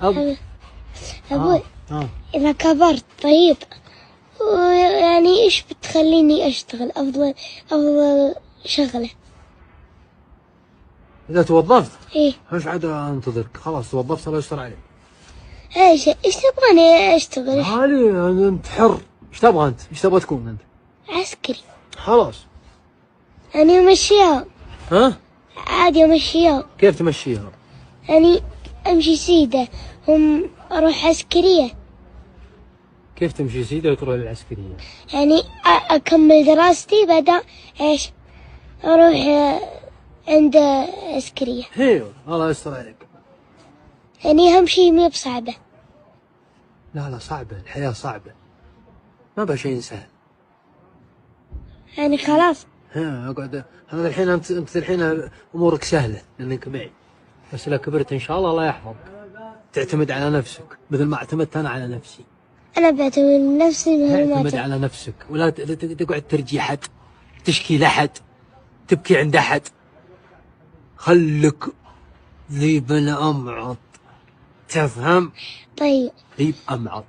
أب أبوي إذا كبرت طيب ويعني إيش بتخليني أشتغل أفضل شغلة؟ إذا توظفت إيه ايش عاد انتظرك؟ خلاص توظفت الله يستر عليك. إيش تبغاني أشتغل؟ هالي أنت حر. إيش تبغى أنت؟ إيش تبغى تكون أنت؟ عسكري. خلاص. يعني أمشيها. ها؟ عادي أمشيها. كيف تمشيها؟ يعني أمشي سيدة هم أروح عسكرية. كيف تمشي سيدة وتروح للعسكرية؟ يعني أكمل دراستي بعدين إيش أروح عند عسكرية. ايوه الله يستر عليك. يعني أهم شي مي بصعبة. لا صعبة، الحياة صعبة، ما بها شيء سهل. يعني خلاص. اقعد هذا الحين انت الحين امورك سهلة لانك معي، بس اذا كبرت ان شاء الله الله يحفظك تعتمد على نفسك مثل ما اعتمدت انا على نفسي. أنا بعتمد نفسي تعتمد على نفسك ولا تقعد ترجي حد، تشكي لحد، تبكي عند احد. خلك ذيب الامعط، تفهم؟ طيب ذيب امعط.